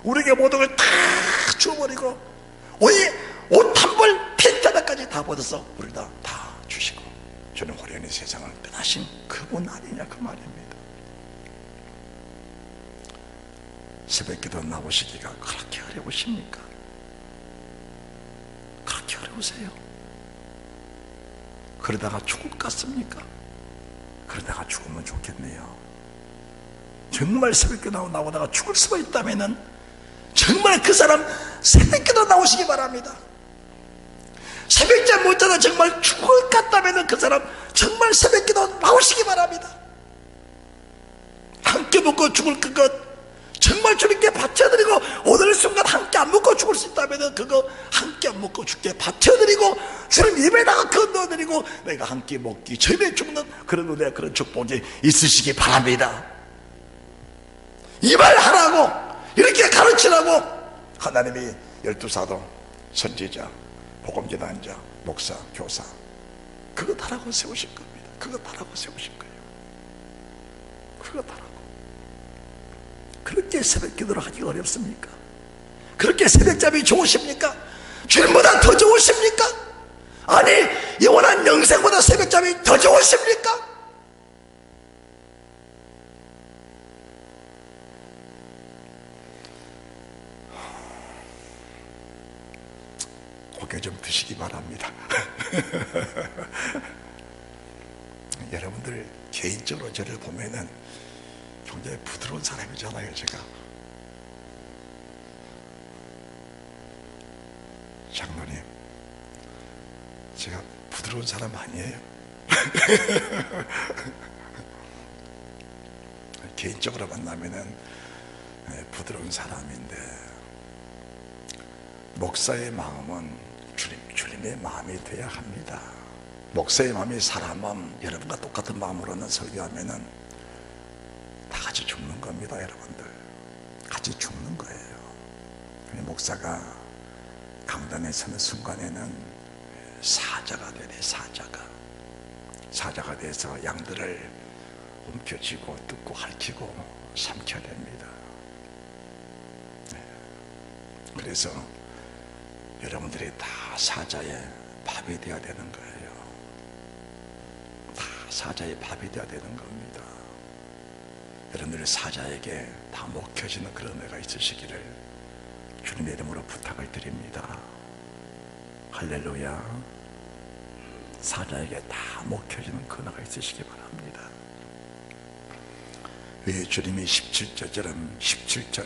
우리에게 모든 걸 다 주어버리고 옷 한 벌 핀자락까지 다 벗어서 우리를 다 주시고 저는 호련히 세상을 떠나신 그분 아니냐, 그 말입니다. 새벽기도 나오시기가 그렇게 어려우십니까? 그렇게 어려우세요? 그러다가 죽을 것 같습니까? 그러다가 죽으면 좋겠네요. 정말 새벽기도 나오다가 죽을 수가 있다면은 정말 그 사람 새벽기도 나오시기 바랍니다. 새벽잠 못 자다 정말 죽을 것 같다면은 그 사람 정말 새벽기도 나오시기 바랍니다. 함께 먹고 죽을 것 정말 주님께 바쳐드리고 오늘 순간 함께 안 먹고 죽을 수 있다면 그거 함께 안 먹고 죽게 바쳐드리고 주님 입에다가 건너드리고 내가 함께 먹기 전에 죽는 그런 은혜, 그런 축복이 있으시기 바랍니다. 이 말 하라고 이렇게 가르치라고 하나님이 12사도, 선지자, 복음전환자, 목사, 교사 그것 하라고 세우신 겁니다. 그것 하라고 세우신 거예요. 그것 하라고. 그렇게 새벽 기도를 하기가 어렵습니까? 그렇게 새벽잠이 좋으십니까? 주님보다 더 좋으십니까? 아니 영원한 영생보다 새벽잠이 더 좋으십니까? 고개 좀 드시기 바랍니다. 여러분들 개인적으로 저를 보면은 굉장히 부드러운 사람이잖아요. 제가 장로님, 제가 부드러운 사람 아니에요. 개인적으로 만나면은 부드러운 사람인데 목사의 마음은 주님의 마음이 돼야 합니다. 목사의 마음이 사람 마음, 여러분과 똑같은 마음으로는 설교하면은 다 같이 죽는 겁니다. 여러분들 같이 죽는 거예요. 목사가 강단에 서는 순간에는 사자가 되네. 사자가 돼서 양들을 움켜쥐고 뜯고 핥히고 삼켜야 됩니다. 그래서 여러분들이 다 사자의 밥이 되어야 되는 거예요. 다 사자의 밥이 되어야 되는 겁니다. 여러분들이 사자에게 다 먹혀지는 그런 은혜가 있으시기를 주님의 이름으로 부탁을 드립니다. 할렐루야. 사자에게 다 먹혀지는 그 은혜가 있으시기 바랍니다. 왜 주님이 17절처럼 17절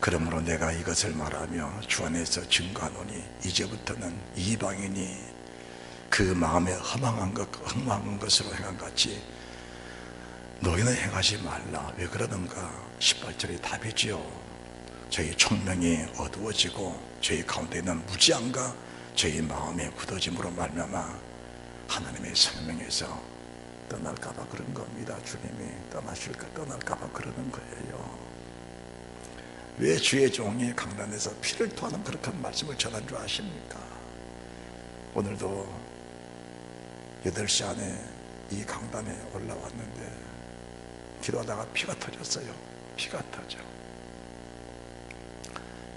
그러므로 내가 이것을 말하며 주 안에서 증거하노니 이제부터는 이방인이 그 마음에 허망한 것으로 행한 같이 너희는 행하지 말라. 왜 그러는가? 18절의 답이지요. 저희 총명이 어두워지고 저희 가운데 있는 무지함과 저희 마음의 굳어짐으로 말미암아 하나님의 생명에서 떠날까봐 그런 겁니다. 주님이 떠날까봐 그러는 거예요. 왜 주의 종이 강단에서 피를 토하는 그렇게 말씀을 전한 줄 아십니까? 오늘도 8시 안에 이 강단에 올라왔는데 기도하다가 피가 터졌어요. 피가 터져.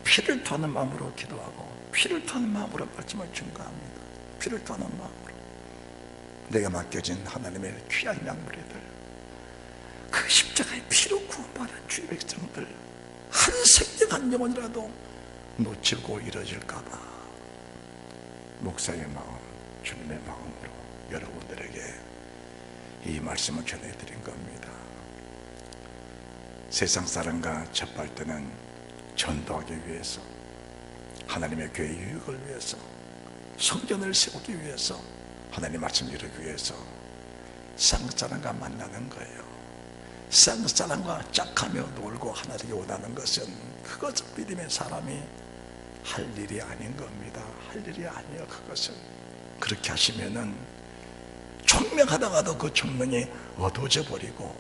피를 토하는 마음으로 기도하고 피를 토하는 마음으로 말씀을 증거합니다. 피를 토하는 마음으로 내가 맡겨진 하나님의 귀한 양물이들, 그 십자가의 피로 구원받은 주의 백성들 한 생명 한 영혼이라도 놓치고 이뤄질까봐 목사의 마음, 주님의 마음으로 여러분들에게 이 말씀을 전해드린 겁니다. 세상 사람과 접할 때는 전도하기 위해서, 하나님의 교회 유익을 위해서, 성전을 세우기 위해서 하나님 말씀 이루기 위해서 쌍사람과 만나는 거예요. 쌍사람과 짝하며 놀고 하나 되기 원하는 것은, 그것은 믿음의 사람이 할 일이 아닌 겁니다. 할 일이 아니에요. 그것은 그렇게 하시면은 총명하다가도 그 총명이 어두워져 버리고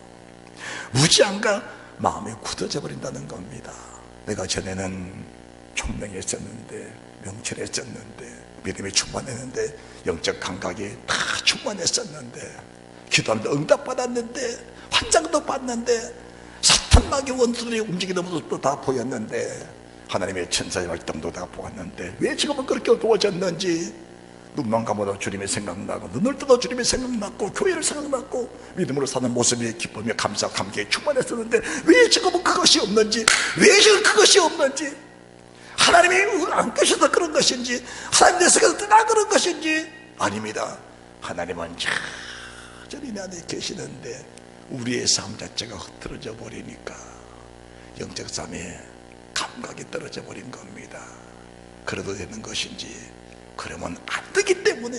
무지함과 마음이 굳어져 버린다는 겁니다. 내가 전에는 총명했었는데, 명철했었는데, 믿음이 충만했는데, 영적 감각이 다 충만했었는데, 기도하는데 응답받았는데, 환장도 받는데, 사탄마귀 원수들이 움직이는 모습도 다 보였는데, 하나님의 천사의 활동도 다 보았는데, 왜 지금은 그렇게 어두워졌는지, 눈만 감아도 주님의 생각나고, 눈을 떠도 주님의 생각났고, 교회를 생각났고, 믿음으로 사는 모습이 기쁨이 감사 감격에 충만했었는데, 왜 지금은 그것이 없는지, 왜 지금 그것이 없는지, 하나님이 안 계셔서 그런 것인지, 하나님 내 속에서 떠나 그런 것인지. 아닙니다. 하나님은 여전히 내 안에 계시는데 우리의 삶 자체가 흐트러져 버리니까 영적 삶에 감각이 떨어져 버린 겁니다. 그래도 되는 것인지, 그러면 안 되기 때문에,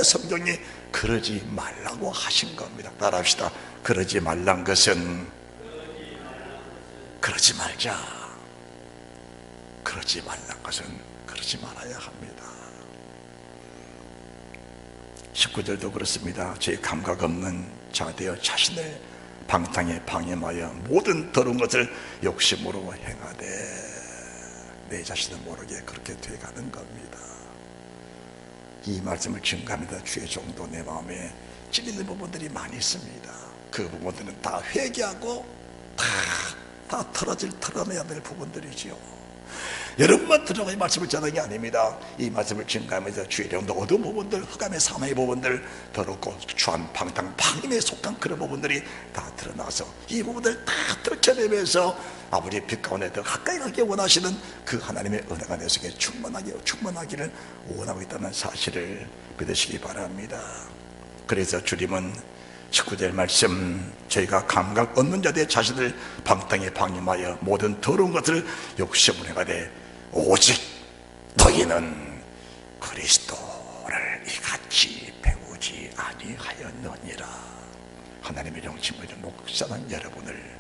성경이 그러지 말라고 하신 겁니다. 따라합시다. 그러지 말란 것은 그러지 말자. 그러지 말란 것은 그러지 말아야 합니다. 19절도 그렇습니다. 제 감각 없는 자 되어 자신을 방탕에 방임하여 모든 더러운 것을 욕심으로 행하되, 내 자신을 모르게 그렇게 돼가는 겁니다. 이 말씀을 증거합니다. 주의 종도 내 마음에 찔리는 부분들이 많이 있습니다. 그 부분들은 다 회개하고 다 털어내야 될 부분들이지요. 여러분만 들어가 이 말씀을 전하는 게 아닙니다. 이 말씀을 증거하면서 주의 영도 어두운 부분들, 흑암의 사망의 부분들, 더럽고 추한 방탕 방임에 속한 그런 부분들이 다 드러나서 이 부분들 다 들춰내면서 아버지의 빛 가운데 더 가까이 가기 원하시는 그 하나님의 은혜가 내 속에 충만하기를 원하고 있다는 사실을 믿으시기 바랍니다. 그래서 주님은 19절 말씀, 저희가 감각 없는 자들의 자신을 방탕에 방임하여 모든 더러운 것을 욕심을 행하되 오직 너희는 그리스도를 이같이 배우지 아니하였느니라. 하나님의 영침을 목사는 여러분을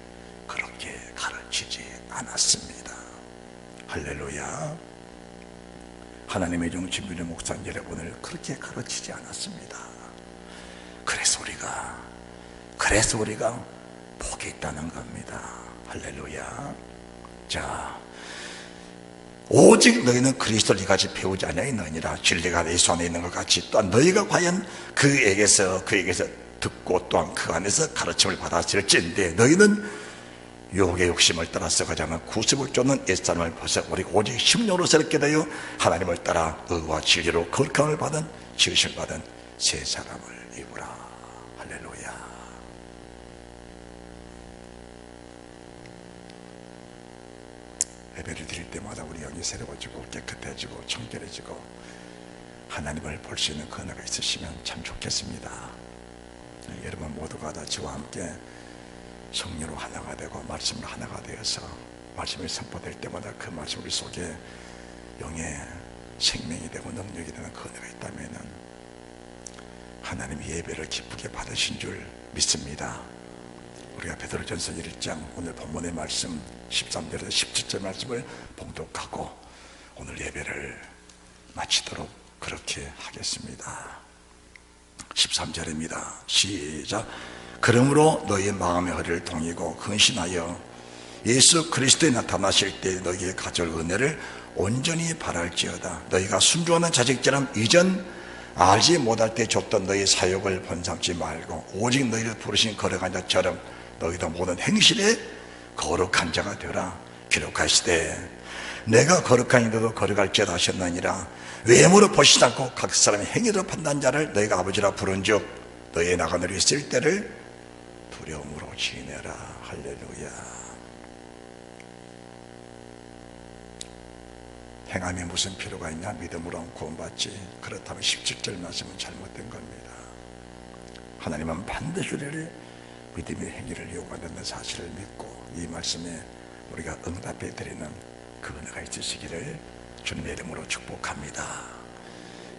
그렇게 가르치지 않았습니다. 할렐루야. 하나님의 영침을 목사는 여러분을 그렇게 가르치지 않았습니다. 그래서 우리가 복이 있다는 겁니다. 할렐루야. 자, 오직 너희는 그리스도를 이같이 배우지 아니하였느니라. 진리가 예수 안에 있는 것 같이 또한 너희가 과연 그에게서 듣고 또한 그 안에서 가르침을 받았을진데, 너희는 유혹의 욕심을 따라서 가지 않은 구습을 쫓는 옛사람을 벗어버리고 오직 심령으로 새롭게 되어 하나님을 따라 의와 진리로 거룩함을 받은 지으심을 받은 새 사람을 입으라. 할렐루야. 예배를 드릴 때마다 우리 영이 새로워지고 깨끗해지고 청결해지고 하나님을 볼 수 있는 그 은혜가 있으시면 참 좋겠습니다. 여러분 모두가 다 저와 함께 성령으로 하나가 되고 말씀으로 하나가 되어서 말씀이 선포될 때마다 그 말씀 우리 속에 영의 생명이 되고 능력이 되는 그 은혜가 있다면 하나님의 예배를 기쁘게 받으신 줄 믿습니다. 우리가 베드로전서 1장 오늘 본문의 말씀 13절에서 17절 말씀을 봉독하고 오늘 예배를 마치도록 그렇게 하겠습니다. 13절입니다. 시작. 그러므로 너희의 마음의 허리를 동이고 근신하여 예수 그리스도에 나타나실 때 너희에게 가져올 은혜를 온전히 바랄지어다. 너희가 순종하는 자식처럼 이전 알지 못할 때 줬던 너희 사욕을 번삼지 말고 오직 너희를 부르신 거룩한 자처럼 너희도 모든 행실에 거룩한 자가 되라. 기록하시되 내가 거룩한 이들도 거룩할지어다 하셨느니라. 외모로 보시지 않고 각 사람의 행위로 판단하는 자를 너희가 아버지라 부른즉 너희의 나가늘이 있을 때를 두려움으로 지내라. 할렐루야. 행함이 무슨 필요가 있냐? 믿음으로 구원받지. 그렇다면 17절 말씀은 잘못된 겁니다. 하나님은 반드시 우리를 믿음의 행위를 요구한다는 사실을 믿고 이 말씀에 우리가 응답해 드리는 그 은혜가 있으시기를 주님의 이름으로 축복합니다.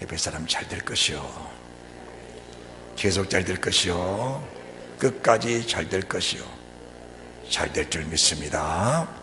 옆에 사람 잘 될 것이요, 계속 잘 될 것이요, 끝까지 잘 될 것이요, 잘 될 줄 믿습니다.